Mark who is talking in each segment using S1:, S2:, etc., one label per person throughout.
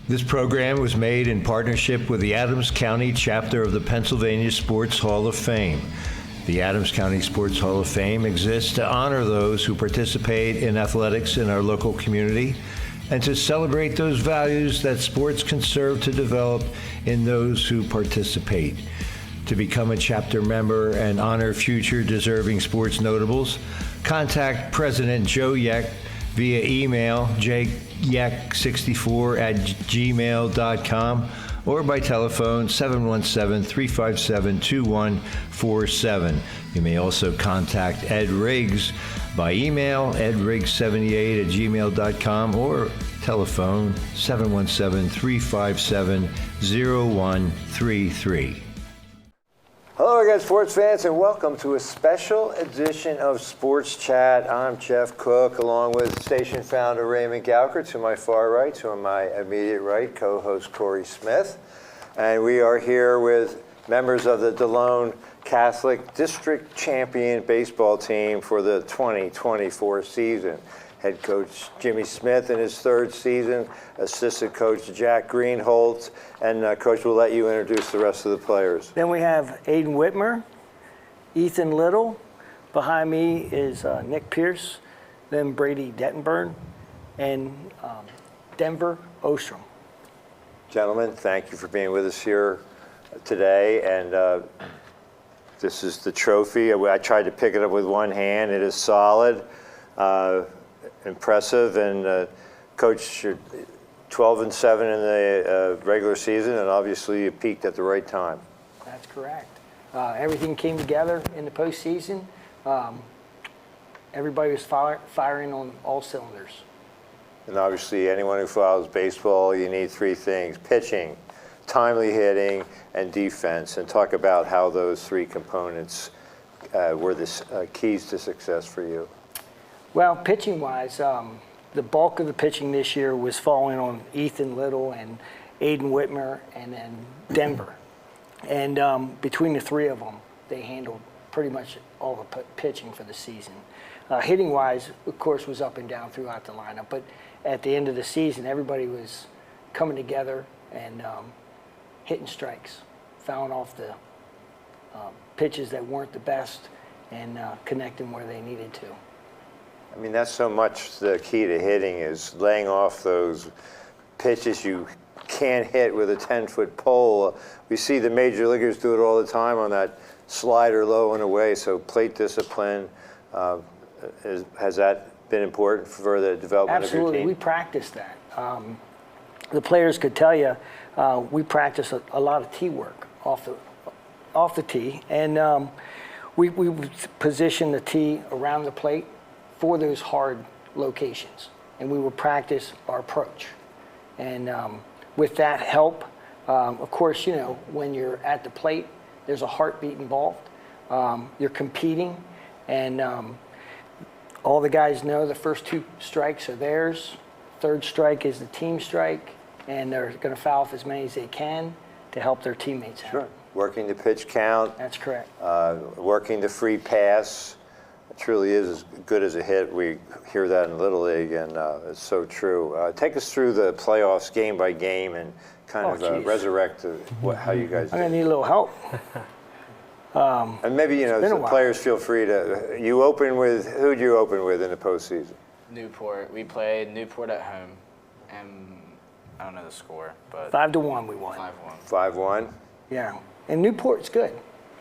S1: This program was made in partnership with the Adams County chapter of the Pennsylvania Sports Hall of Fame. The Adams County Sports Hall of Fame exists to honor those who participate in athletics in our local community and to celebrate those values that sports can serve to develop in those who participate. To become a chapter member and honor future deserving sports notables, contact President Joe Yeck via email jyeck64@gmail.com or by telephone 717-357-2147. You may also contact Ed Riggs by email edriggs78@gmail.com or telephone 717-357-0133. Hello again, sports fans, and welcome to a special edition of Sports Chat. I'm Jeff Cook, along with station founder Raymond Gowker, to my far right, to my immediate right, co-host Corey Smith. And we are here with members of the Delone Catholic District Champion baseball team for the 2024 season. Head coach Jimmy Smith in his third season, assistant coach Jack Greenholt, and Coach will let you introduce the rest of the players.
S2: Then we have Aidan Wittmer, Ethan Little. Behind me is Nic Pierce, then Brady Dettinburn, and Denver Ostrum.
S1: Gentlemen, thank you for being with us here today. And this is the trophy. I tried to pick it up with one hand. It is solid. Impressive, and Coach, you're 12-7 in the regular season, and obviously you peaked at the right time.
S2: That's correct. Everything came together in the postseason. Everybody was firing on all cylinders.
S1: And obviously, anyone who follows baseball, you need three things: pitching, timely hitting, and defense. And talk about how those three components were the keys to success for you.
S2: Well, pitching-wise, the bulk of the pitching this year was falling on Ethan Little and Aidan Wittmer and then Denver. And between the three of them, they handled pretty much all the pitching for the season. Hitting-wise, of course, was up and down throughout the lineup. But at the end of the season, everybody was coming together and hitting strikes, fouling off the pitches that weren't the best and connecting where they needed to.
S1: I mean, that's so much the key to hitting, is laying off those pitches you can't hit with a 10-foot pole. We see the major leaguers do it all the time on that slider low and away. So plate discipline, has that been important for the development of your team?
S2: Absolutely, we practiced that. The players could tell you we practice a lot of tee work off the tee, and we position the tee around the plate for those hard locations, and we will practice our approach. And with that help, of course, you know, when you're at the plate, there's a heartbeat involved. You're competing, and all the guys know the first two strikes are theirs. Third strike is the team strike, and they're going to foul off as many as they can to help their teammates out.
S1: Sure. Working the pitch count.
S2: That's correct.
S1: Working the free pass. It truly is as good as a hit. We hear that in Little League, and it's so true. Take us through the playoffs game by game and kind of resurrect how you guys
S2: I'm
S1: did.
S2: going to need a little help.
S1: And maybe, you know, the players feel free to. You open with, who'd you open with in the postseason?
S3: Newport. We played Newport at home, and I don't know the score, but
S2: 5-1 we won.
S3: 5-1.
S1: 5-1.
S2: Yeah, and Newport's good.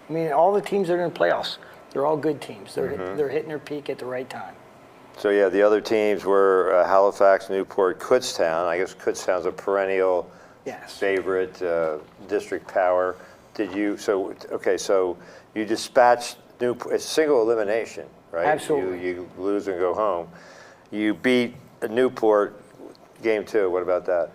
S2: I mean, all the teams that are in the playoffs, they're all good teams. They're hitting their peak at the right time.
S1: So yeah, the other teams were Halifax, Newport, Kutztown. I guess Kutztown's a perennial favorite, district power. Did you? So you dispatched Newport. It's single elimination, right?
S2: Absolutely.
S1: You lose and go home. You beat Newport game 2. What about that?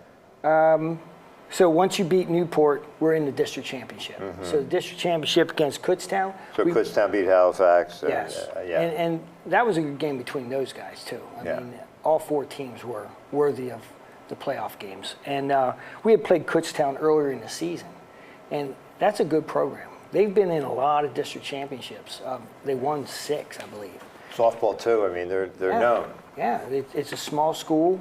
S2: So once you beat Newport, we're in the district championship. So the district championship against Kutztown.
S1: So Kutztown beat Halifax.
S2: Yes. And that was a good game between those guys too. I mean, all four teams were worthy of the playoff games. And we had played Kutztown earlier in the season, and that's a good program. They've been in a lot of district championships. They won 6, I believe.
S1: Softball too. I mean, they're known.
S2: Yeah, it's a small school,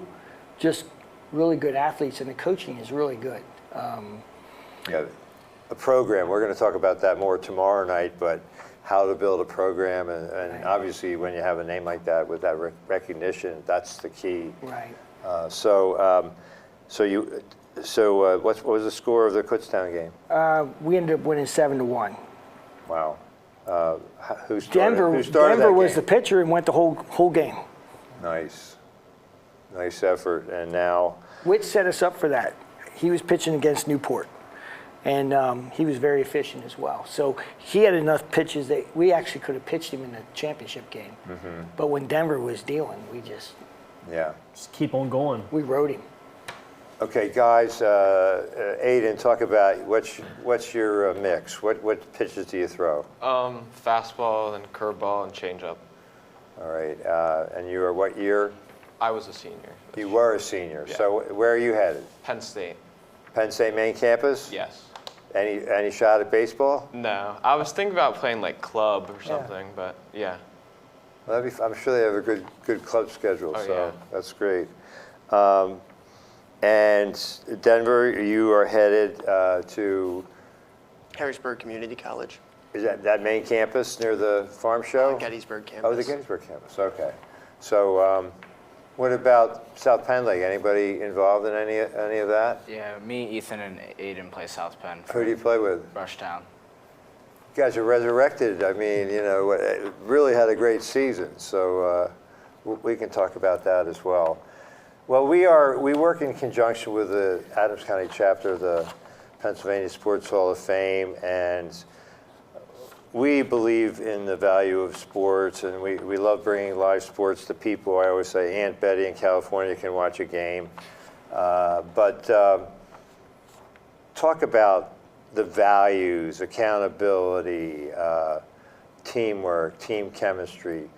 S2: just really good athletes, and the coaching is really good.
S1: Yeah, a program. We're going to talk about that more tomorrow night, but how to build a program, and obviously when you have a name like that with that recognition, that's the key.
S2: Right.
S1: What was the score of the Kutztown game?
S2: We ended up winning 7-1.
S1: Wow. Who started?
S2: Denver
S1: that
S2: was
S1: game?
S2: the pitcher and went the whole game.
S1: Nice effort. And now,
S2: Witt set us up for that. He was pitching against Newport, and he was very efficient as well. So he had enough pitches that we actually could have pitched him in the championship game.
S1: Mm-hmm.
S2: But when Denver was dealing, we just
S4: keep on going.
S2: we rode him.
S1: okay, guys. Aidan, talk about what's your mix? What pitches do you throw?
S5: Fastball and curveball and changeup.
S1: All right. And you are what year?
S5: I was a senior.
S1: You were a senior.
S5: Yeah.
S1: So where are you headed?
S5: Penn State.
S1: Penn State main campus?
S5: Yes.
S1: Any shot at baseball?
S5: No, I was thinking about playing like club or something, but yeah.
S1: Well, I'm sure they have a good club schedule,
S5: Oh,
S1: so
S5: yeah.
S1: that's great. And Denver, you are headed to,
S6: Harrisburg Community College,
S1: is that main campus near the farm show?
S6: Gettysburg campus.
S1: Oh, the Gettysburg campus, okay. So what about South Penn Lake? Anybody involved in any of that?
S3: Yeah, me, Ethan, and Aiden play South Penn.
S1: Who do you play with?
S3: Rushtown.
S1: You guys are resurrected. I mean, really had a great season. So we can talk about that as well. Well, we work in conjunction with the Adams County chapter of the Pennsylvania Sports Hall of Fame, and we believe in the value of sports, and we love bringing live sports to people. I always say Aunt Betty in California can watch a game. But talk about the values, accountability, teamwork, team chemistry.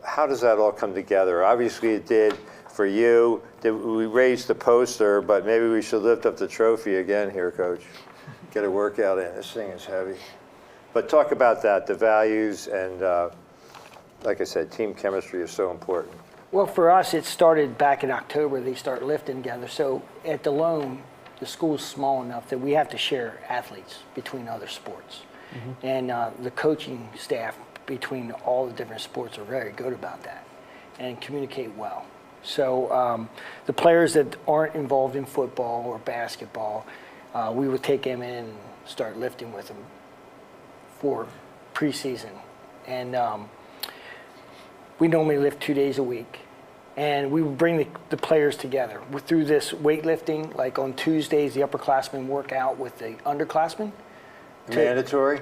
S1: How does that all come together? Obviously it did for you. We raised the poster, but maybe we should lift up the trophy again here, Coach. Get a workout in. This thing is heavy. But talk about that, the values, and like I said, team chemistry is so important.
S2: Well, for us, it started back in October. They start lifting together. So at Delone, the school's small enough that we have to share athletes between other sports. Mm-hmm. And the coaching staff between all the different sports are very good about that and communicate well. So the players that aren't involved in football or basketball, we would take them in and start lifting with them for preseason. And we normally lift 2 days a week. And we would bring the players together through this weightlifting. Like on Tuesdays, the upperclassmen work out with the underclassmen.
S1: Mandatory?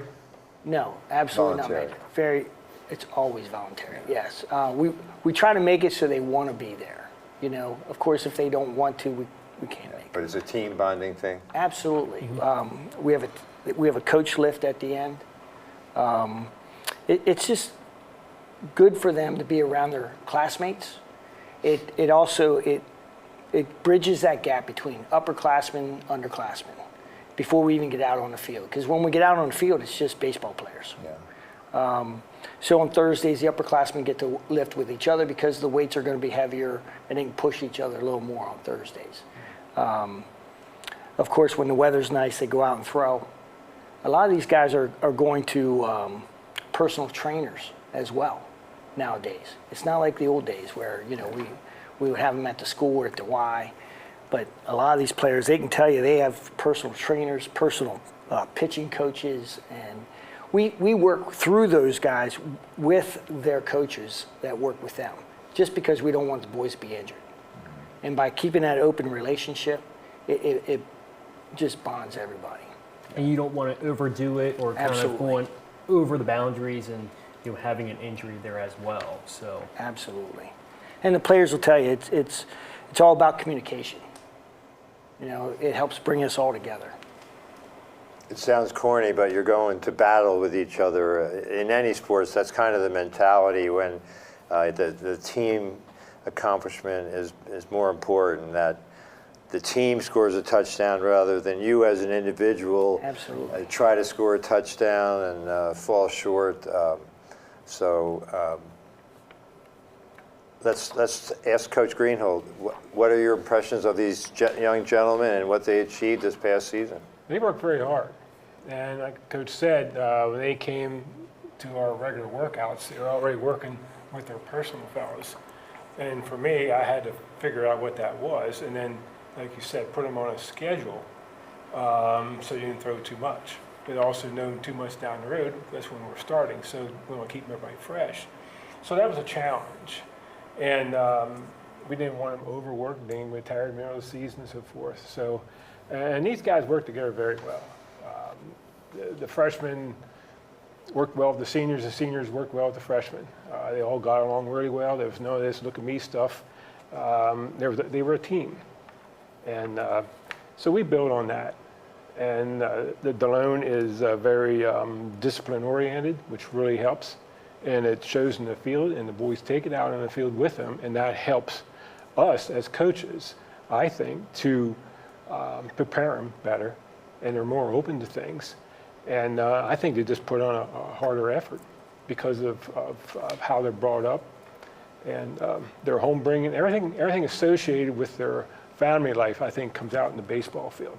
S2: No, absolutely
S1: Voluntary.
S2: not mandatory. It's always voluntary. Yes, we try to make it so they want to be there. Of course, if they don't want to, we can't make it.
S1: But it's a team bonding thing?
S2: Absolutely. We have a coach lift at the end. It's just good for them to be around their classmates. It also bridges that gap between upperclassmen, underclassmen, before we even get out on the field. Because when we get out on the field, it's just baseball players.
S1: Yeah.
S2: So on Thursdays, the upperclassmen get to lift with each other because the weights are going to be heavier, and they can push each other a little more on Thursdays. Of course, when the weather's nice, they go out and throw. A lot of these guys are going to personal trainers as well nowadays. It's not like the old days where we would have them at the school or at the Y. But a lot of these players, they can tell you they have personal trainers, personal pitching coaches, and we work through those guys with their coaches that work with them, just because we don't want the boys to be injured. And by keeping that open relationship, it just bonds everybody.
S4: And you don't want to overdo it or kind
S2: Absolutely.
S4: of going over the boundaries and having an injury there as well. So
S2: Absolutely. And the players will tell you it's all about communication. It helps bring us all together.
S1: It sounds corny, but you're going to battle with each other. In any sports, that's kind of the mentality when the team accomplishment is more important, that the team scores a touchdown rather than you as an individual
S2: Absolutely.
S1: try to score a touchdown and fall short. let's ask Coach Greenholt. What are your impressions of these young gentlemen and what they achieved this past season?
S7: They worked very hard. And like Coach said, when they came to our regular workouts, they were already working with their personal fellows. And for me, I had to figure out what that was. And then, like you said, put them on a schedule so you didn't throw too much. But also knowing too much down the road, that's when we're starting. So we want to keep everybody fresh. So that was a challenge. And we didn't want them overworked, being retired in the middle of the season and so forth. So, and these guys worked together very well. The freshmen worked well with the seniors worked well with the freshmen. They all got along really well. There was no this look at me stuff. They were a team. And so we built on that. And the Delone is very discipline oriented, which really helps. And it shows in the field, and the boys take it out on the field with them, and that helps us as coaches, I think, to prepare them better, and they're more open to things. And I think they just put on a harder effort because of how they're brought up, and their home bringing, everything associated with their family life, I think, comes out in the baseball field.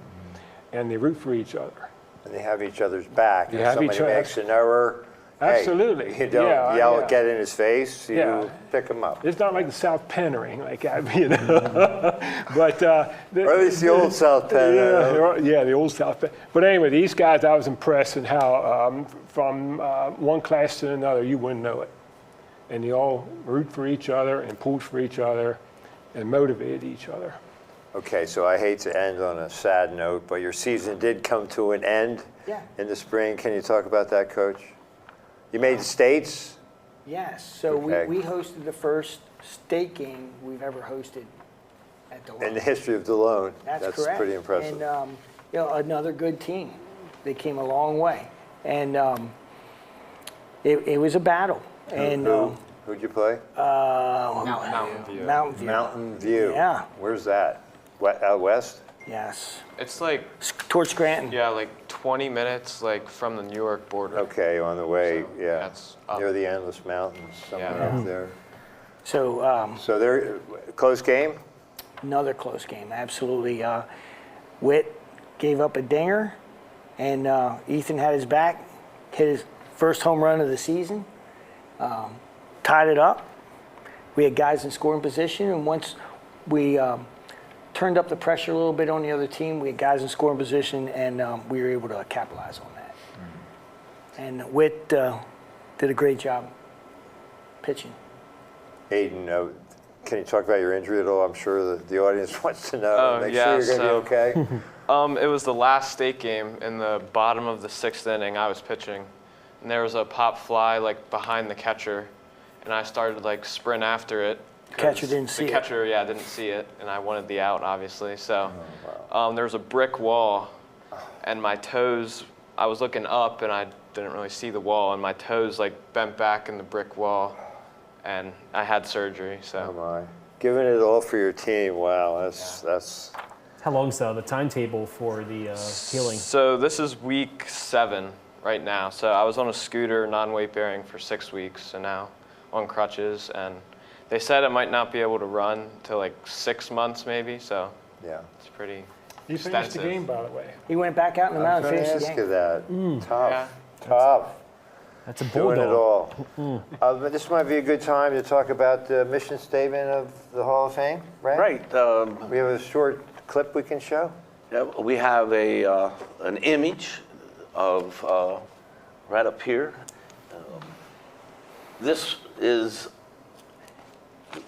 S7: And they root for each other.
S1: And they have each other's back.
S7: They
S1: If
S7: have
S1: somebody
S7: each other-
S1: makes an error,
S7: Absolutely.
S1: hey, you don't
S7: Yeah.
S1: get in his face, you
S7: Yeah.
S1: pick him up.
S7: It's not like the South Penn ring, like that, you know. But
S1: Or at least the old South Penn.
S7: yeah, the old South Penn. But anyway, these guys, I was impressed in how from one class to another, you wouldn't know it, and they all root for each other and pulled for each other, and motivated each other.
S1: Okay, so I hate to end on a sad note, but your season did come to an end in the spring. Can you talk about that, Coach? You made the states?
S2: Yes, so
S1: Okay.
S2: we hosted the first state game we've ever hosted at Delone.
S1: In the history of Delone.
S2: That's correct.
S1: Pretty impressive.
S2: And another good team. They came a long way, and it was a battle. And
S1: Who'd you play?
S3: Mountain View.
S2: Mountain View.
S1: Mountain View.
S2: Yeah.
S1: Where's that? Out west?
S2: Yes,
S5: it's like,
S2: towards Scranton.
S5: yeah, like 20 minutes like from the New York border.
S1: Okay, on the way, yeah.
S5: That's up.
S1: Near the Endless Mountains, somewhere
S5: Yeah.
S1: up there.
S2: So
S1: So they're close game?
S2: another close game, absolutely. Witt gave up a dinger, and Ethan had his back, hit his first home run of the season, tied it up. We had guys in scoring position, and once we turned up the pressure a little bit on the other team, we had guys in scoring position, and we were able to capitalize on that. And Witt did a great job pitching.
S1: Aidan, can you talk about your injury at all? I'm sure the audience wants to know. Make
S5: yeah,
S1: sure you're going to be okay.
S5: It was the last state game in the bottom of the 6th inning. I was pitching, and there was a pop fly like behind the catcher, and I started like sprint after it.
S2: Catcher didn't see it.
S5: The catcher, yeah, didn't see it, and I wanted the out, obviously. So there was a brick wall, and my toes. I was looking up, and I didn't really see the wall, and my toes like bent back in the brick wall, and I had surgery. So.
S1: Oh my. Giving it all for your team. Wow, that's.
S4: How long's the timetable for the healing?
S5: So this is week 7 right now. So I was on a scooter, non-weight bearing, for 6 weeks, and now on crutches. And they said I might not be able to run till like 6 months maybe. So
S1: Yeah.
S5: it's pretty
S7: You finished
S5: extensive.
S7: the game, by the way.
S2: He went back out in the
S1: I'm
S2: mountain
S1: going
S2: and
S1: to
S2: finished
S1: ask
S2: the
S1: you
S2: game.
S1: that. Tough.
S5: Yeah.
S1: Tough.
S4: That's a
S1: Doing it
S4: bulldog.
S1: all. But this might be a good time to talk about the mission statement of the Hall of Fame, right?
S8: Right.
S1: We have a short clip we can show.
S8: Yeah, we have an image of right up here. This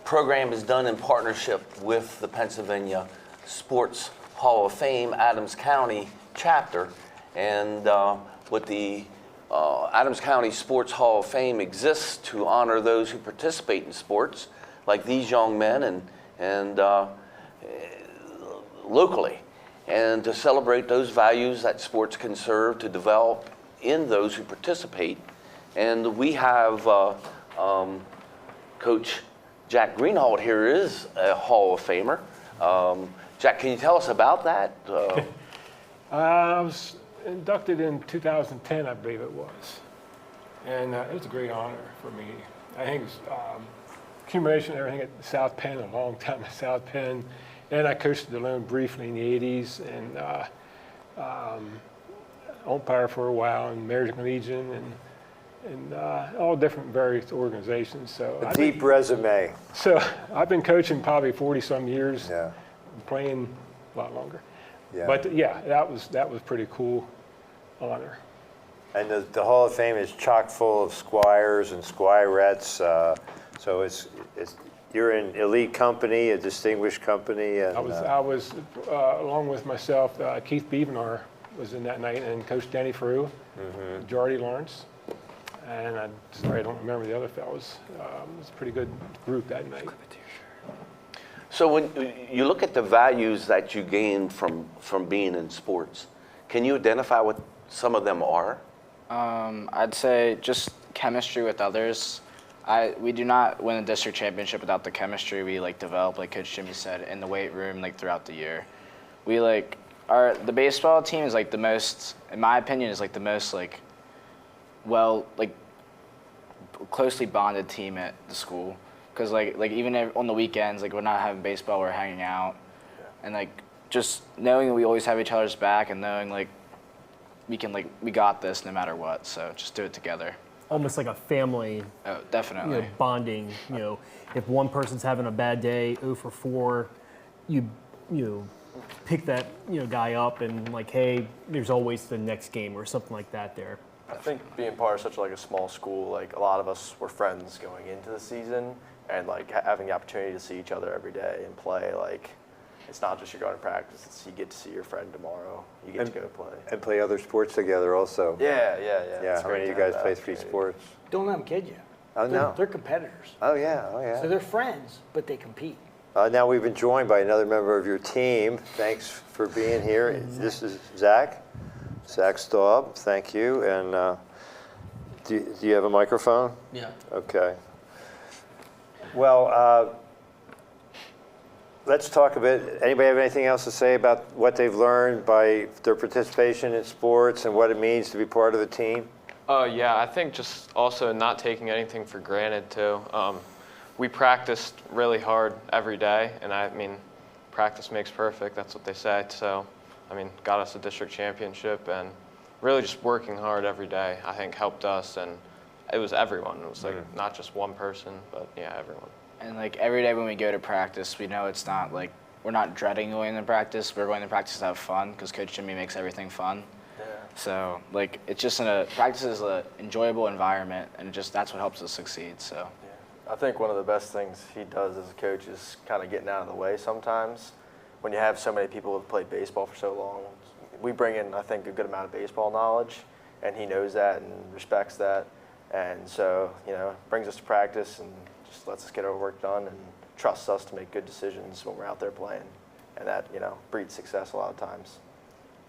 S8: program is done in partnership with the Pennsylvania Sports Hall of Fame Adams County chapter, and what the Adams County Sports Hall of Fame exists to honor those who participate in sports, like these young men, and locally, and to celebrate those values that sports can serve to develop in those who participate. And we have Coach Jack Greenholt here is a Hall of Famer. Jack, can you tell us about that?
S7: I was inducted in 2010, I believe it was. And it was a great honor for me. I think accumulation of everything at South Penn, a long time at South Penn. And I coached Delone briefly in the 80s and umpire for a while in American Legion and all different various organizations. So
S1: A deep resume.
S7: I've been coaching probably 40-some years,
S1: Yeah.
S7: playing a lot longer.
S1: Yeah.
S7: But yeah, that was pretty cool honor.
S1: And the Hall of Fame is chock full of squires and squirettes. So you're in elite company, a distinguished company. And,
S7: I was along with myself, Keith Beavenar was in that night, and Coach Danny Frew, Jordy Lawrence, and I'm sorry I don't remember the other fellows. It was a pretty good group that night.
S8: So when you look at the values that you gain from being in sports, can you identify what some of them are?
S3: I'd say just chemistry with others. We do not win a district championship without the chemistry we develop, like Coach Jimmy said, in the weight room throughout the year. We the baseball team is the most, in my opinion, is the most closely bonded team at the school. Because even on the weekends, we're not having baseball, we're hanging out, and just knowing that we always have each other's back and knowing we got this no matter what. So just do it together.
S4: Almost like a family.
S3: Oh, definitely.
S4: Bonding. If one person's having a bad day, 0 for 4, you pick that guy up and hey, there's always the next game or something like that there.
S9: I think being part of such a small school, a lot of us were friends going into the season, and having the opportunity to see each other every day and play, it's not just you're going to practice, it's you get to see your friend tomorrow, you get to go play.
S1: And play other sports together also.
S9: Yeah.
S1: Yeah,
S9: It's
S1: how
S9: great
S1: many of
S9: to
S1: you
S9: have
S1: guys
S9: that
S1: play 3
S9: opportunity.
S1: sports?
S2: Don't let them kid you.
S1: Oh, no.
S2: They're competitors.
S1: Oh, yeah.
S2: So they're friends, but they compete.
S1: Now we've been joined by another member of your team. Thanks for being here. This is Zach Staub. Thank you. And do you have a microphone?
S6: Yeah.
S1: Okay. Well, let's talk a bit. Anybody have anything else to say about what they've learned by their participation in sports and what it means to be part of the team?
S5: Yeah, I think just also not taking anything for granted too. We practiced really hard every day, and I mean, practice makes perfect. That's what they say. So, I mean, got us a district championship, and really just working hard every day, I think, helped us, and it was everyone. It was not just one person, but yeah, everyone.
S3: And every day when we go to practice, we know it's not we're not dreading going to practice. We're going to practice to have fun because Coach Jimmy makes everything fun.
S9: Yeah.
S3: So it's just practice is an enjoyable environment, and that's what helps us succeed. So.
S9: I think one of the best things he does as a coach is kind of getting out of the way sometimes. When you have so many people who have played baseball for so long, we bring in, I think, a good amount of baseball knowledge, and he knows that and respects that. And so, brings us to practice and just lets us get our work done and trusts us to make good decisions when we're out there playing. And that, breeds success a lot of times.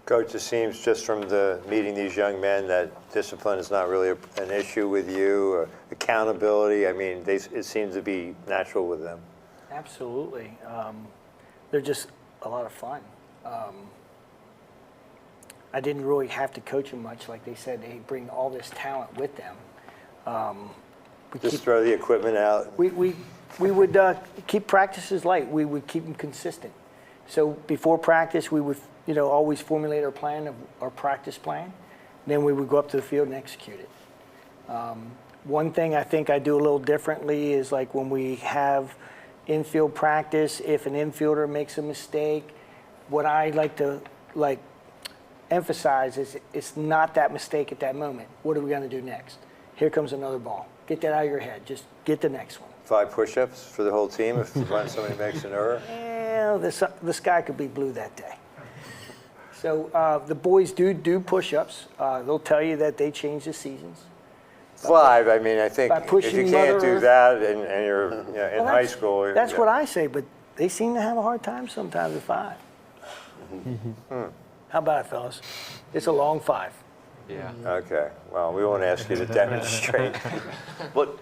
S1: Coach, it seems just from meeting these young men that discipline is not really an issue with you, or accountability. I mean, it seems to be natural with them.
S2: Absolutely. They're just a lot of fun. I didn't really have to coach them much. Like they said, they bring all this talent with them.
S1: Just throw the equipment out.
S2: We would keep practices light. We would keep them consistent. So before practice, we would always formulate our practice plan. Then we would go up to the field and execute it. One thing I think I do a little differently is when we have infield practice, if an infielder makes a mistake, what I like to emphasize is it's not that mistake at that moment. What are we going to do next? Here comes another ball. Get that out of your head. Just get the next one.
S1: 5 push-ups for the whole team if somebody makes an error?
S2: Yeah, the sky could be blue that day. So the boys do push-ups. They'll tell you that they change the seasons.
S1: 5, I mean, I think
S2: By
S1: if
S2: pushing
S1: you can't
S2: Mother
S1: do
S2: Earth.
S1: that and you're in high school.
S2: That's what I say, but they seem to have a hard time sometimes with 5. How about it, fellas? It's a long 5.
S5: Yeah.
S1: Okay, well, we won't ask you to demonstrate.
S8: But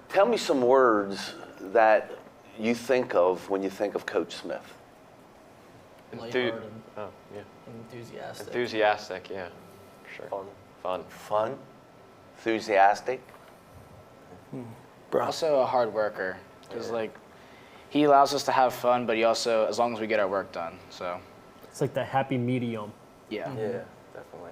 S8: tell me some words that you think of when you think of Coach Smith.
S5: Enthusiastic. Enthusiastic, yeah. Sure. Fun.
S8: Fun, enthusiastic.
S2: bro.
S3: Also a hard worker, because like he allows us to have fun, but he also, as long as we get our work done. So
S4: It's like that happy medium.
S3: yeah.
S9: Yeah, definitely.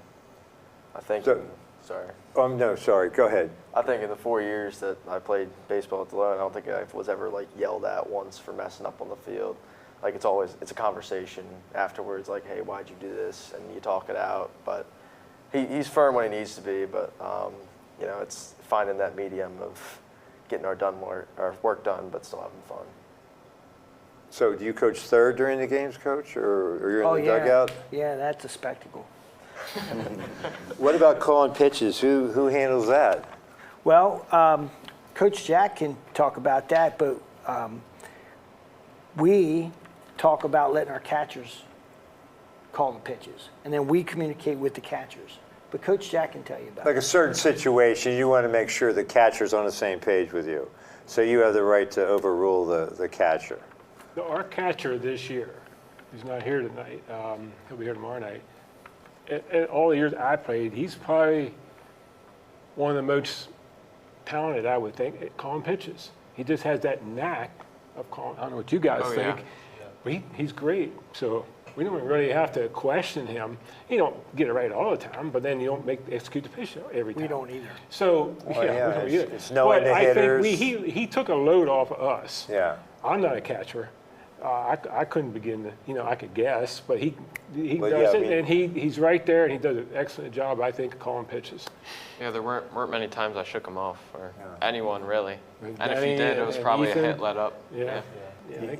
S9: I think.
S1: So-
S9: Sorry.
S1: No, sorry, go ahead.
S9: I think in the 4 years that I played baseball at Delone, I don't think I was ever like yelled at once for messing up on the field. Like it's a conversation afterwards. Like, hey, why'd you do this? And you talk it out. But he's firm when he needs to be. But you know, it's finding that medium of getting our work done, but still having fun.
S1: So do you coach third during the games, Coach, or you're in the
S2: yeah.
S1: dugout?
S2: Yeah, that's a spectacle.
S1: What about calling pitches? Who handles that?
S2: Well, Coach Jack can talk about that, but we talk about letting our catchers call the pitches, and then we communicate with the catchers. But Coach Jack can tell you about
S1: Like
S2: it.
S1: a certain situation, you want to make sure the catcher's on the same page with you. So you have the right to overrule the catcher.
S7: Our catcher this year, he's not here tonight, he'll be here tomorrow night. In all the years I played, he's probably one of the most talented, I would think, at calling pitches. He just has that knack of calling. I don't know what you guys
S5: Oh,
S7: think,
S5: yeah.
S7: but he's great. So we don't really have to question him. He don't get it right all the time, but then you don't execute the pitch every time.
S2: We don't either.
S7: So
S1: yeah,
S7: we don't either.
S1: it's knowing
S7: but
S1: the
S7: I
S1: hitters.
S7: think he took a load off of us.
S1: Yeah.
S7: I'm not a catcher. I couldn't begin to, I could guess, but he
S1: Well,
S7: does
S1: yeah,
S7: it,
S1: I mean-
S7: and he's right there, and he does an excellent job, I think, of calling pitches.
S5: Yeah, there weren't many times I shook him off, or anyone really.
S7: With
S5: And if
S7: Danny
S5: he did, it was
S7: and
S5: probably
S7: Ethan.
S5: a hit let up.
S7: Yeah.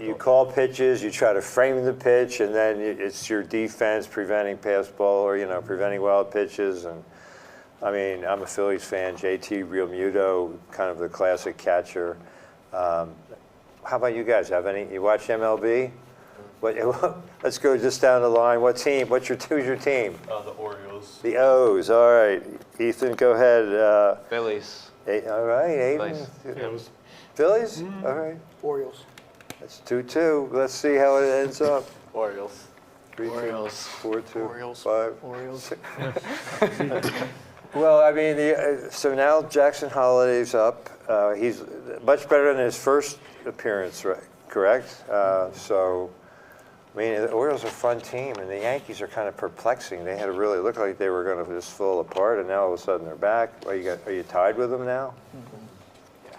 S1: You call pitches, you try to frame the pitch, and then it's your defense preventing pass ball or, preventing wild pitches. And I mean, I'm a Phillies fan. JT Realmuto, kind of the classic catcher. How about you guys? You watch MLB? Let's go just down the line. What team? Who's your team?
S10: The Orioles.
S1: The O's. All right. Ethan, go ahead.
S5: Phillies.
S1: All right, Aidan.
S5: Phillies.
S1: Phillies? All right.
S2: Orioles.
S1: That's 2-2. Let's see how it ends up.
S9: Orioles.
S1: 3-2,
S3: Orioles.
S1: 4-2,
S6: Orioles.
S1: 5.
S2: Orioles.
S1: Well, I mean, so now Jackson Holliday's up. He's much better than his first appearance, right? Correct? So, I mean, the Orioles are a fun team, and the Yankees are kind of perplexing. They had to really look like they were going to just fall apart, and now all of a sudden they're back. Are you tied with them now?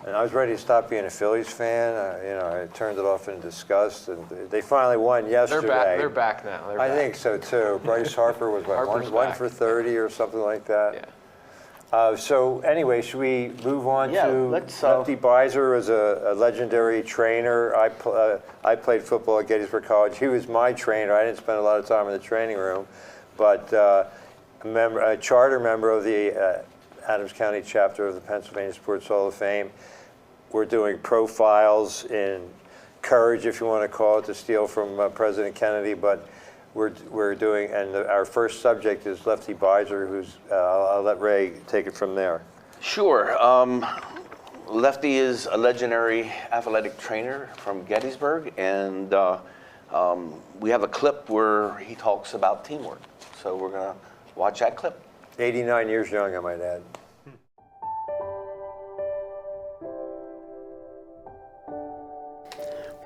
S1: And I was ready to stop being a Phillies fan. I turned it off in disgust, and they finally won yesterday.
S5: They're back now.
S1: I think so too. Bryce Harper was what,
S5: Harper's
S1: one
S5: back.
S1: for 30 or something like that.
S5: Yeah.
S1: So anyway, should we move on
S8: Yeah,
S1: to
S8: let's,
S1: Lefty Beiser as a legendary trainer? I played football at Gettysburg College. He was my trainer. I didn't spend a lot of time in the training room, but a charter member of the Adams County chapter of the Pennsylvania Sports Hall of Fame. We're doing profiles in courage, if you want to call it, to steal from President Kennedy, but we're doing, and our first subject is Lefty Beiser, who's, I'll let Ray take it from there.
S8: Sure. Lefty is a legendary athletic trainer from Gettysburg, and we have a clip where he talks about teamwork. So we're going to watch that clip.
S1: 89 years young, I might add.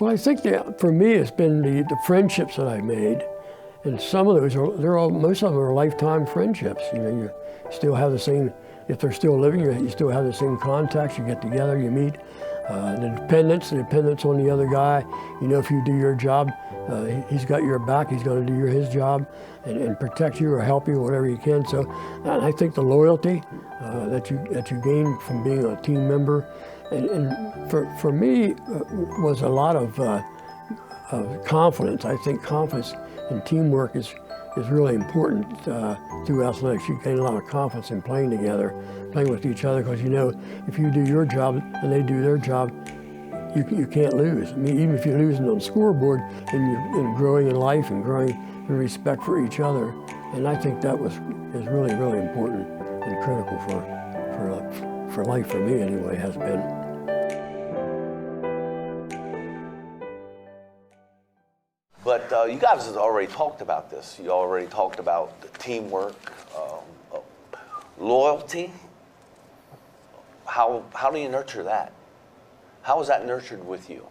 S11: Well, I think for me, it's been the friendships that I've made, and some of those most of them are lifetime friendships. You still have the same, if they're still living, you still have the same contacts. You get together, you meet. The dependence on the other guy. If you do your job, he's got your back. He's going to do his job and protect you or help you, whatever he can. So, and I think the loyalty that you gain from being a team member. And for me, was a lot of confidence. I think confidence in teamwork is really important through athletics. You gain a lot of confidence in playing together, playing with each other, because if you do your job and they do their job, you can't lose. I mean, even if you're losing on the scoreboard, and growing in life and growing in respect for each other. And I think that is really, really important and critical for life, for me anyway, has been.
S8: But you guys have already talked about this. You already talked about the teamwork, loyalty. How do you nurture that? How was that nurtured with you?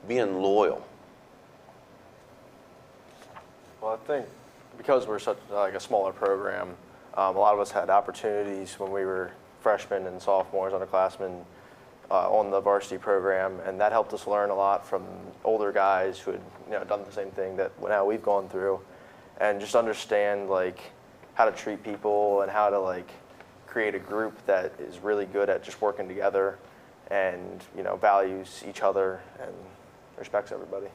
S8: Being loyal.
S9: Well, I think because we're such like a smaller program, a lot of us had opportunities when we were freshmen and sophomores, underclassmen, on the varsity program, and that helped us learn a lot from older guys who had done the same thing that now we've gone through, and just understand like how to treat people and how to like create a group that is really good at just working together and values each other and respects everybody.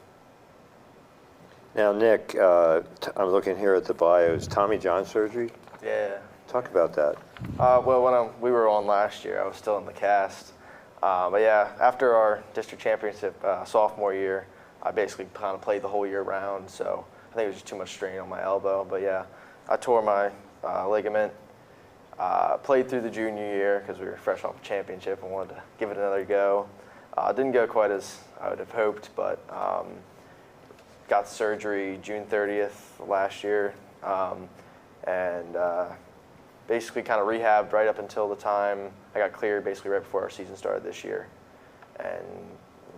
S1: Now, Nick, I'm looking here at the bios. Tommy John surgery?
S9: Yeah.
S1: Talk about that.
S9: Well, when we were on last year, I was still in the cast. But yeah, after our district championship sophomore year, I basically kind of played the whole year round. So I think it was just too much strain on my elbow. But yeah, I tore my ligament. Played through the junior year because we were fresh off a championship and wanted to give it another go. Didn't go quite as I would have hoped, but got surgery June 30th last year. And basically kind of rehabbed right up until the time I got cleared, basically right before our season started this year. And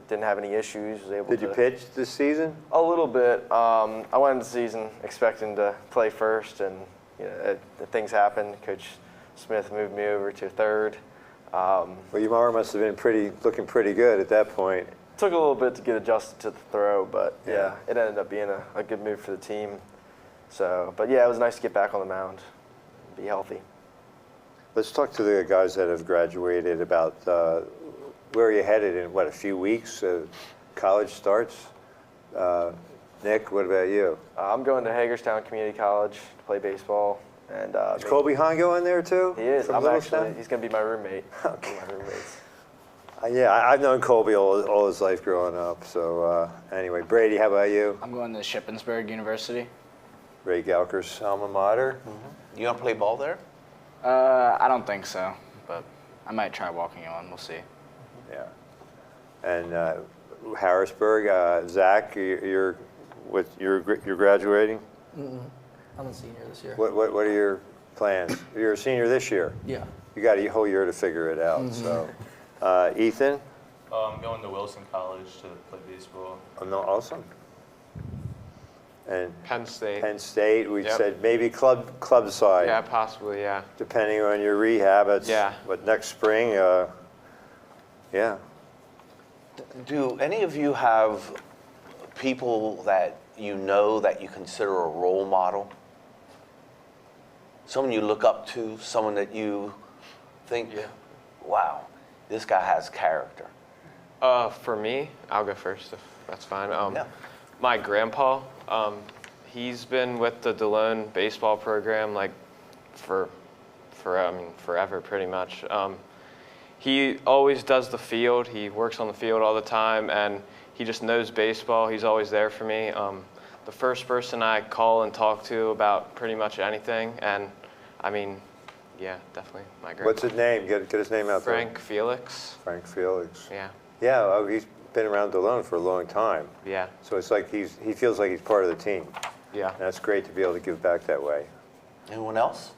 S9: didn't have any issues, was able to...
S1: Did you pitch this season?
S9: A little bit. I went into the season expecting to play first, and things happened. Coach Smith moved me over to third.
S1: Well, your arm must have been looking pretty good at that point.
S9: Took a little bit to get adjusted to the throw, but yeah, it ended up being a good move for the team. So, but yeah, it was nice to get back on the mound, be healthy.
S1: Let's talk to the guys that have graduated about where are you headed in, a few weeks? College starts? Nick, what about you?
S9: I'm going to Hagerstown Community College to play baseball. And
S1: Is Colby Hahn going there too?
S9: He is.
S1: From
S9: He's
S1: Littlestown?
S9: going to be my roommate.
S1: Okay.
S9: My roommates.
S1: Yeah, I've known Colby all his life growing up. So anyway, Brady, how about you?
S3: I'm going to Shippensburg University.
S1: Ray Galker's alma mater.
S8: You gonna play ball there?
S3: I don't think so, but I might try walking on. We'll see.
S1: Yeah. And Harrisburg, Zach, you're graduating.
S10: I'm a senior this year.
S1: What are your plans? You're a senior this year.
S10: Yeah.
S1: You got a whole year to figure it out. So, Ethan.
S12: I'm going to Wilson College to play baseball.
S1: Oh, no, awesome. And
S5: Penn State.
S1: Penn State. We
S5: Yep.
S1: said maybe club side.
S5: Yeah, possibly, yeah.
S1: Depending on your rehab. It's,
S5: Yeah.
S1: next spring? Yeah.
S8: Do any of you have people that you know that you consider a role model? Someone you look up to, someone that you think, wow, this guy has character.
S5: For me, I'll go first if that's fine.
S8: Yeah.
S5: My grandpa, he's been with the Delone baseball program forever pretty much. He always does the field. He works on the field all the time, and he just knows baseball. He's always there for me. The first person I call and talk to about pretty much anything, and yeah, definitely my grandpa.
S1: What's his name? Get his name out
S5: Frank Felix.
S1: there. Frank Felix.
S5: Yeah.
S1: Yeah, he's been around Delone for a long time.
S5: Yeah.
S1: So it's like he feels like he's part of the team.
S5: Yeah.
S1: And that's great to be able to give back that way.
S8: Anyone else?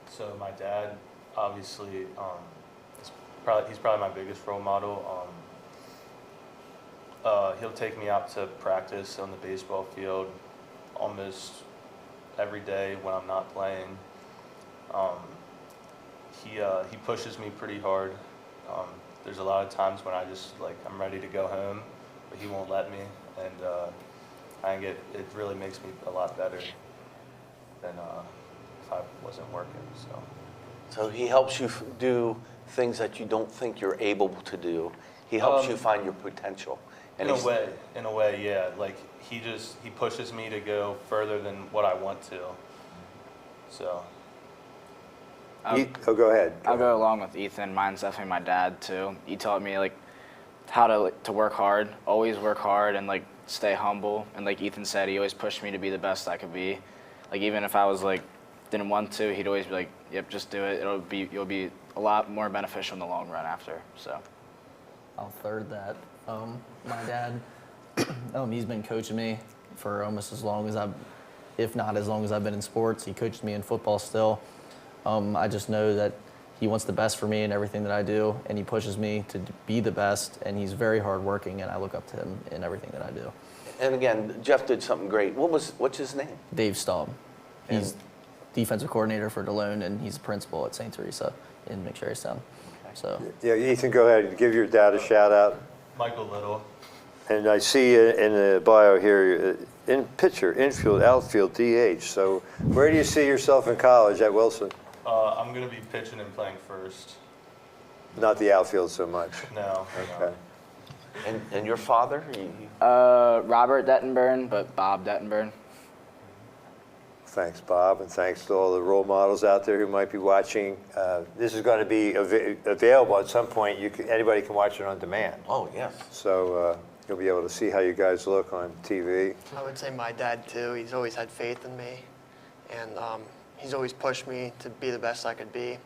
S12: So my dad, obviously, he's probably my biggest role model. He'll take me out to practice on the baseball field almost every day when I'm not playing. He pushes me pretty hard. There's a lot of times when I'm ready to go home, but he won't let me, and it really makes me a lot better than if I wasn't working.
S8: So he helps you do things that you don't think you're able to do. He helps you find your potential. And
S12: in a way, yeah. Like he pushes me to go further than what I want to. So.
S1: Go ahead.
S3: I'll go along with Ethan. Mine's definitely my dad too. He taught me how to work hard, always work hard, and stay humble. And like Ethan said, he always pushed me to be the best I could be. Even if I was didn't want to, he'd always be like, "Yep, just do it. You'll be a lot more beneficial in the long run after." So.
S10: I'll third that. My dad, he's been coaching me for almost as long as if not as long as I've been in sports. He coached me in football still. I just know that he wants the best for me in everything that I do, and he pushes me to be the best, and he's very hardworking, and I look up to him in everything that I do.
S8: And again, Jeff did something great. What's his name?
S10: Dave Staub. He's defensive coordinator for Delone, and he's a principal at St. Teresa in McSherrystown. So
S1: Yeah, Ethan, go ahead and give your dad a shout out.
S12: Michael Little.
S1: And I see in the bio here, in pitcher, infield, outfield, DH. So where do you see yourself in college at Wilson?
S12: I'm going to be pitching and playing first.
S1: Not the outfield so much.
S12: No.
S1: Okay.
S8: And your father?
S3: Robert Dettinburn, but Bob Dettinburn.
S1: Thanks, Bob, and thanks to all the role models out there who might be watching. This is going to be available at some point. Anybody can watch it on demand.
S8: Oh, yes.
S1: So you'll be able to see how you guys look on TV.
S6: I would say my dad too. He's always had faith in me, and he's always pushed me to be the best I could be,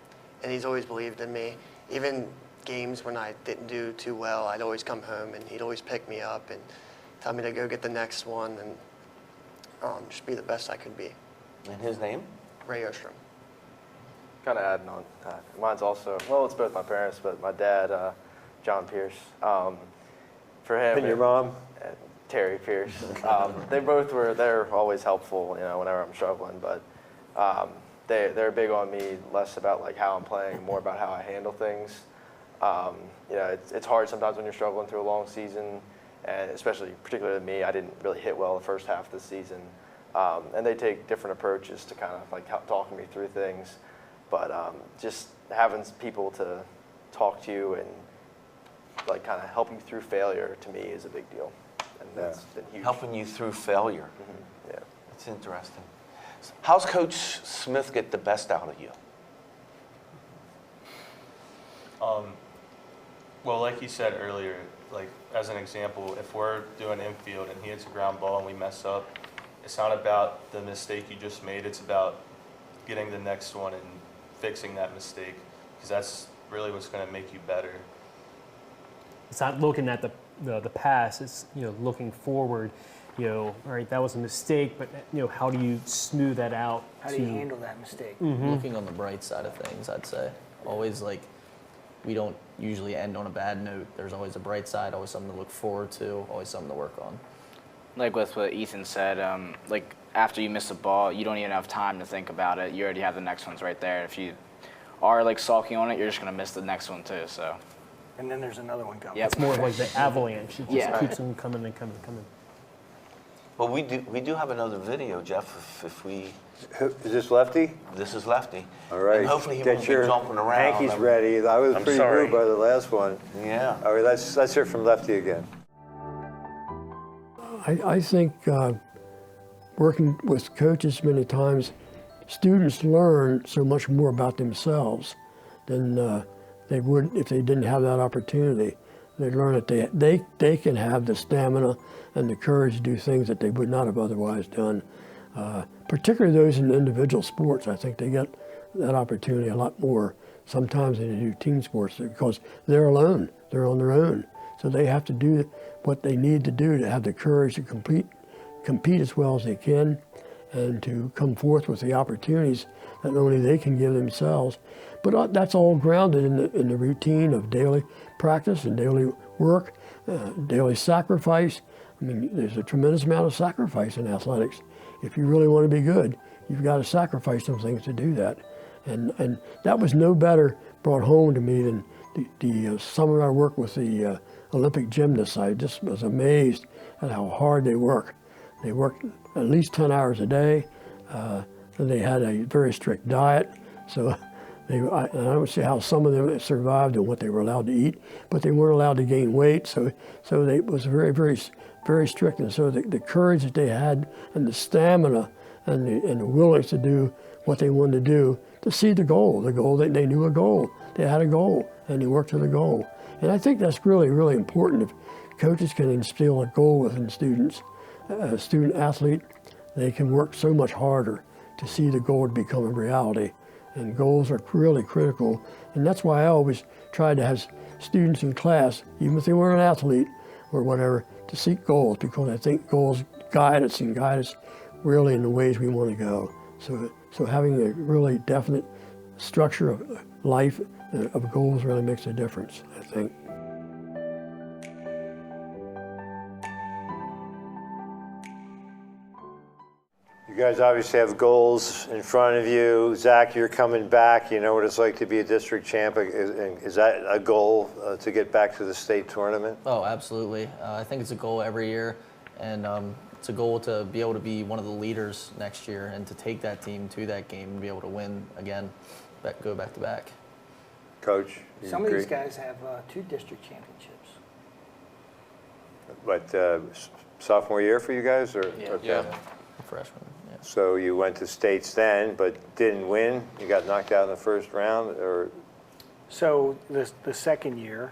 S6: and he's always believed in me. Even games when I didn't do too well, I'd always come home and he'd always pick me up and tell me to go get the next one and just be the best I could be.
S8: And his name?
S6: Ray Ostrum.
S9: Kind of adding on that. Mine's also, well, it's both my parents, but my dad, John Pierce. For him.
S1: And your mom?
S9: Terry Pierce. They're always helpful, whenever I'm struggling, but they're big on me, less about like how I'm playing, more about how I handle things. It's hard sometimes when you're struggling through a long season, and especially particularly me, I didn't really hit well the first half of the season. And they take different approaches to kind of like talking me through things. But just having people to talk to you and like kind of help you through failure to me is a big deal. And that's been huge.
S8: Helping you through failure.
S9: Mm-hmm. Yeah.
S8: It's interesting. How's Coach Smith get the best out of you?
S12: Well, like you said earlier, like as an example, if we're doing infield and he hits a ground ball and we mess up, it's not about the mistake you just made. It's about getting the next one and fixing that mistake, because that's really what's going to make you better.
S4: It's not looking at the past. It's looking forward. All right, that was a mistake, but how do you smooth that out?
S2: How do you handle that mistake?
S10: Looking on the bright side of things, I'd say. Always we don't usually end on a bad note. There's always a bright side, always something to look forward to, always something to work on.
S3: Like with what Ethan said, like after you miss a ball, you don't even have time to think about it. You already have the next ones right there. If you are like sulking on it, you're just gonna miss the next one too. So.
S2: And then there's another one coming.
S3: Yep.
S4: It's more like the avalanche. It just keeps them coming and coming and coming.
S8: Well, we do have another video, Jeff. If we,
S1: Is this Lefty?
S8: this is Lefty.
S1: All right.
S8: And hopefully he
S1: Get
S8: won't be
S1: your
S8: jumping around.
S1: hankies ready. I was
S8: I'm
S1: pretty
S8: sorry.
S1: moved by the last one.
S8: Yeah.
S1: All right, let's hear from Lefty again.
S11: I think working with coaches many times, students learn so much more about themselves than they would if they didn't have that opportunity. They learn that they can have the stamina and the courage to do things that they would not have otherwise done. Particularly those in individual sports, I think they get that opportunity a lot more sometimes than they do team sports, because they're alone, they're on their own. So they have to do what they need to do to have the courage to compete as well as they can, and to come forth with the opportunities that only they can give themselves. But that's all grounded in the routine of daily practice and daily work, daily sacrifice. I mean, there's a tremendous amount of sacrifice in athletics. If you really want to be good, you've got to sacrifice some things to do that. And that was no better brought home to me than the summer I worked with the Olympic gymnasts. I just was amazed at how hard they work. They worked at least 10 hours a day, and they had a very strict diet. So I don't see how some of them survived and what they were allowed to eat, but they weren't allowed to gain weight. So they was very, very, very strict. And so the courage that they had, and the stamina, and the willingness to do what they wanted to do, to see the goal that they knew a goal. They had a goal, and they worked to the goal. And I think that's really, really important. If coaches can instill a goal within students, a student athlete, they can work so much harder to see the goal to become a reality. And goals are really critical. And that's why I always try to have students in class, even if they weren't an athlete or whatever, to seek goals, because I think goals guide us really in the ways we want to go. So having a really definite structure life of goals really makes a difference, I think.
S1: You guys obviously have goals in front of you. Zach, you're coming back. You know what it's like to be a district champ. Is that a goal to get back to the state tournament?
S10: Oh, absolutely. I think it's a goal every year, and it's a goal to be able to be one of the leaders next year and to take that team to that game and be able to win again, go back to back.
S1: Coach, you
S2: Some
S1: agree?
S2: of these guys have 2 district championships.
S1: But sophomore year for you guys? Or,
S10: Yeah.
S1: okay.
S5: Yeah.
S10: Freshman. Yeah.
S1: So you went to states then, but didn't win? You got knocked out in the first round? Or
S2: So the second year,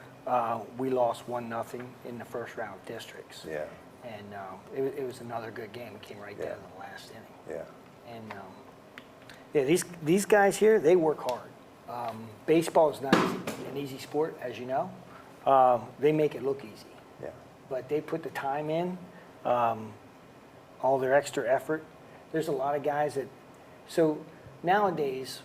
S2: we lost 1-0 in the first round of districts.
S1: yeah,
S2: And it was another good game. It came right down to the last inning.
S1: yeah.
S2: And yeah, these guys here, they work hard. Baseball is not an easy sport, as you know. They make it look easy,
S1: Yeah.
S2: but they put the time in, all their extra effort. There's a lot of guys that, so nowadays,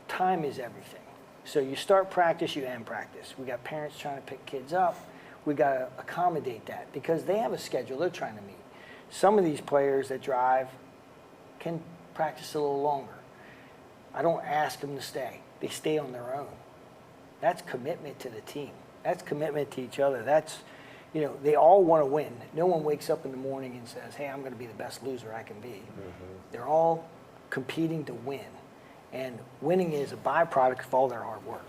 S2: time is everything. So you start practice, you end practice. We got parents trying to pick kids up. We got to accommodate that because they have a schedule they're trying to meet. Some of these players that drive can practice a little longer. I don't ask them to stay. They stay on their own. That's commitment to the team. That's commitment to each other. That's, you know, they all want to win. No one wakes up in the morning and says, hey, I'm going to be the best loser I can be. Mm-hmm. They're all competing to win. And winning is a byproduct of all their hard work.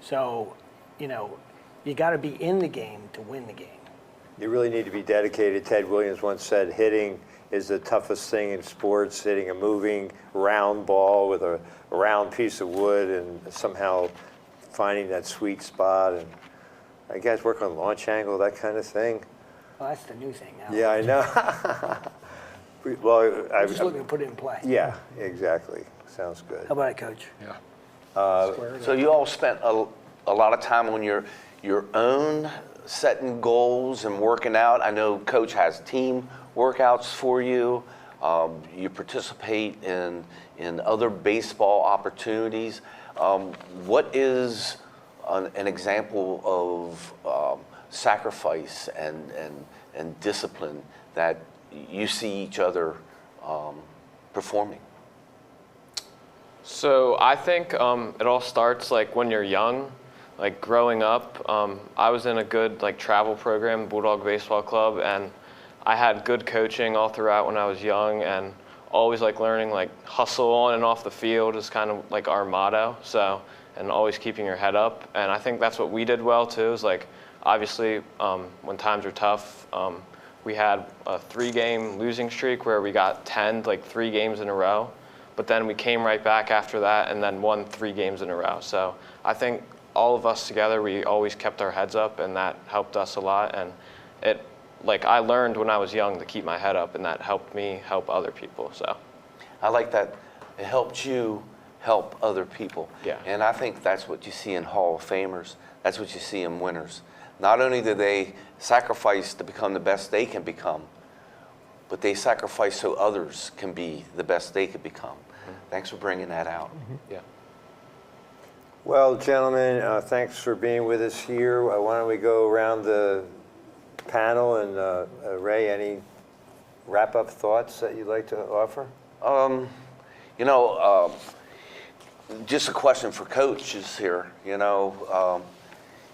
S2: So, you know, you got to be in the game to win the game.
S1: You really need to be dedicated. Ted Williams once said hitting is the toughest thing in sports, hitting a moving round ball with a round piece of wood and somehow finding that sweet spot. And you guys work on launch angle, that kind of thing?
S2: Well, that's the new thing now.
S1: Yeah, I know. Well,
S2: I'm just looking to put it in play.
S1: yeah, exactly. Sounds good.
S2: How about it, Coach?
S8: So you all spent a lot of time on your own setting goals and working out. I know Coach has team workouts for you. You participate in other baseball opportunities. What is an example of sacrifice and discipline that you see each other performing?
S5: So I think it all starts like when you're young, like growing up. I was in a good like travel program, Bulldog Baseball Club, and I had good coaching all throughout when I was young, and always like learning like hustle on and off the field is kind of like our motto. So, and always keeping your head up, and I think that's what we did well too. Is like obviously when times are tough, we had a 3-game losing streak where we got 10 like 3 games in a row. But then we came right back after that and then won 3 games in a row. So I think all of us together, we always kept our heads up, and that helped us a lot. And it, like I learned when I was young to keep my head up, and that helped me help other people. So
S8: I like that. It helped you help other people.
S5: Yeah.
S8: And I think that's what you see in Hall of Famers. That's what you see in winners. Not only do they sacrifice to become the best they can become, but they sacrifice so others can be the best they could become. Mm-hmm. Thanks for bringing that out.
S5: Mm-hmm. Yeah.
S1: Well, gentlemen, thanks for being with us here. Why don't we go around the panel, and Ray, any wrap-up thoughts that you'd like to offer?
S8: You know, just a question for coaches here. You know,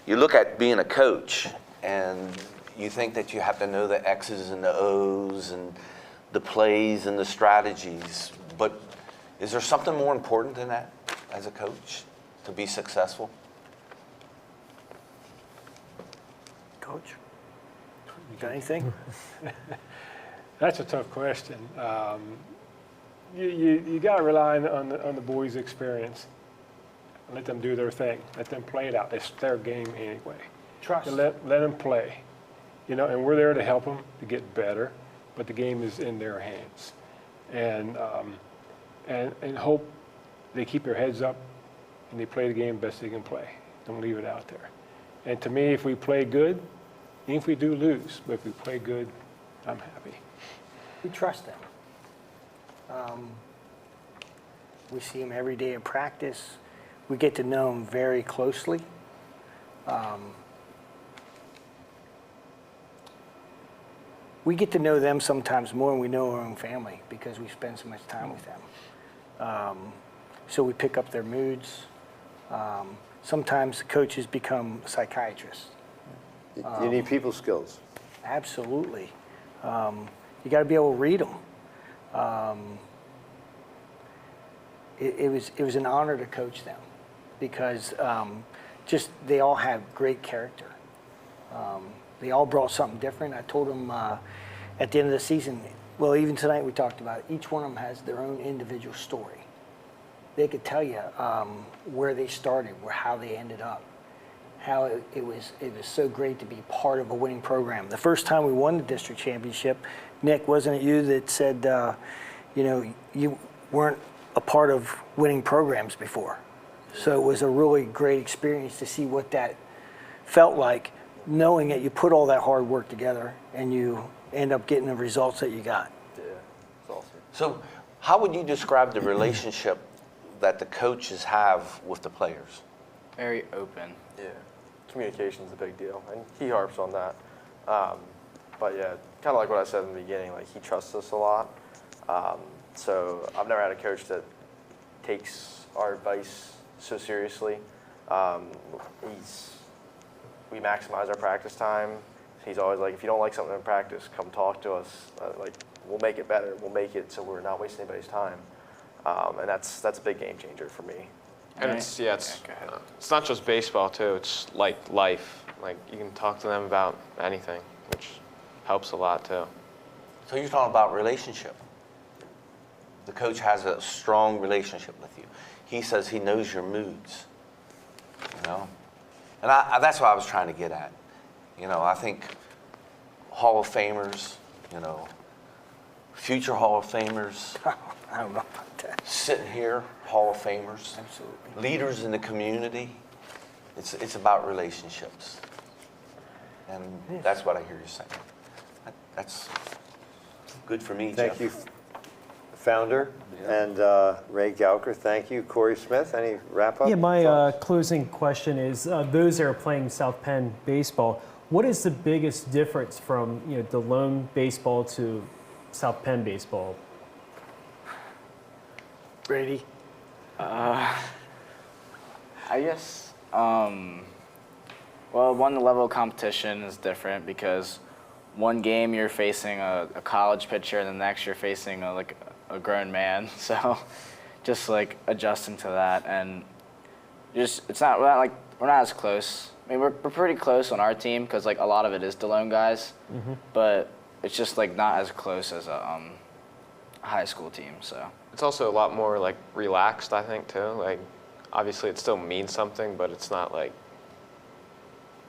S8: you look at being a coach, and you think that you have to know the X's and the O's and the plays and the strategies, but is there something more important than that as a coach to be successful?
S2: Coach, you got anything?
S7: That's a tough question. You got to rely on the boys' experience. Let them do their thing. Let them play it out. It's their game anyway.
S2: Trust.
S7: Let them play. You know, and we're there to help them to get better, but the game is in their hands. And hope they keep their heads up and they play the game best they can play. Don't leave it out there. And to me, if we play good, even if we do lose, but if we play good, I'm happy.
S2: We trust them. We see them every day in practice. We get to know them very closely. We get to know them sometimes more than we know our own family because we spend so much time with them. So we pick up their moods. Sometimes the coaches become psychiatrists.
S1: You need people skills.
S2: Absolutely. You got to be able to read them. It was an honor to coach them because just they all have great character. They all brought something different. I told them at the end of the season, well, even tonight we talked about it, each one of them has their own individual story. They could tell you where they started, how they ended up, how it was so great to be part of a winning program. The first time we won the district championship, Nick, wasn't it you that said, you weren't a part of winning programs before? So it was a really great experience to see what that felt like, knowing that you put all that hard work together and you end up getting the results that you got.
S9: Yeah, it's awesome.
S8: So how would you describe the relationship that the coaches have with the players?
S3: Very open.
S9: Yeah, communication's a big deal, and he harps on that. But yeah, kind of like what I said in the beginning, like he trusts us a lot. So I've never had a coach that takes our advice so seriously. We maximize our practice time. He's always like, if you don't like something in practice, come talk to us. Like, we'll make it better. We'll make it so we're not wasting anybody's time. And that's a big game changer for me.
S5: And it's not just baseball too. It's like life. Like you can talk to them about anything, which helps a lot too.
S8: So you're talking about relationship. The coach has a strong relationship with you. He says he knows your moods, And that's what I was trying to get at. I think Hall of Famers, future Hall of Famers.
S2: I don't know about that.
S8: Sitting here, Hall of Famers.
S2: Absolutely.
S8: Leaders in the community. It's about relationships. And that's what I hear you saying. That's good for me,
S1: Thank
S8: Jeff.
S1: you, founder, and Ray Gowker. Thank you. Corey Smith, any wrap-up?
S4: Yeah, my
S1: thoughts?
S4: closing question is, those that are playing South Penn baseball, what is the biggest difference from Delone baseball to South Penn baseball?
S2: Brady?
S3: I guess, well, one, the level of competition is different because one game you're facing a college pitcher and the next you're facing a grown man. So just like adjusting to that, and we're not as close. I mean, we're pretty close on our team because like a lot of it is Delone guys, but it's just like not as close as a high school team. So
S5: It's also a lot more like relaxed, I think too. Like obviously it still means something, but it's not like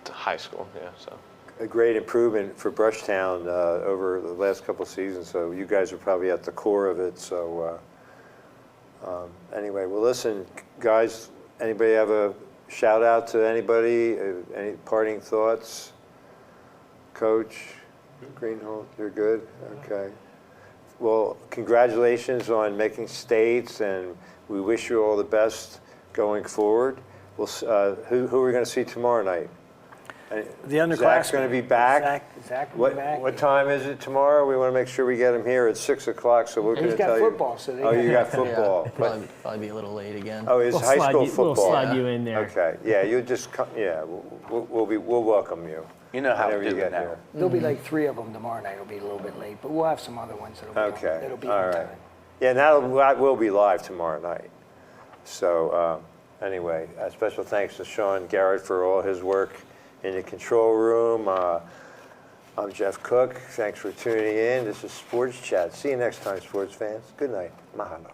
S5: high school. Yeah, so.
S1: A great improvement for Brushtown over the last couple of seasons, so you guys are probably at the core of it. So anyway, well listen, guys, anybody have a shout out to anybody? Any parting thoughts? Coach Greenholt, you're good? Okay. Well, congratulations on making states, and we wish you all the best going forward. We'll, who are we going to see tomorrow night?
S2: The underclassmen.
S1: Zach's going to be back.
S2: Zach will be back.
S1: What time is it tomorrow? We want to make sure we get him here at 6 o'clock. So we're going to tell you.
S2: He's got football, so they
S1: Oh, you got football.
S10: Yeah, probably be a little late again.
S1: Oh, it's high school football.
S4: We'll slide you in there.
S1: Okay. Yeah, you just come. Yeah, we'll welcome you.
S8: You know how to
S1: whenever
S8: do
S1: you
S8: it
S1: get
S8: now.
S1: here.
S2: There'll be like 3 of them tomorrow night. It'll be a little bit late, but we'll have some other ones that'll be
S1: All
S2: on
S1: right.
S2: time.
S1: Yeah, that will be live tomorrow night. So anyway, special thanks to Sean Garrett for all his work in the control room. I'm Jeff Cook. Thanks for tuning in. This is Sports Chat. See you next time, sports fans. Good night. Mahalo.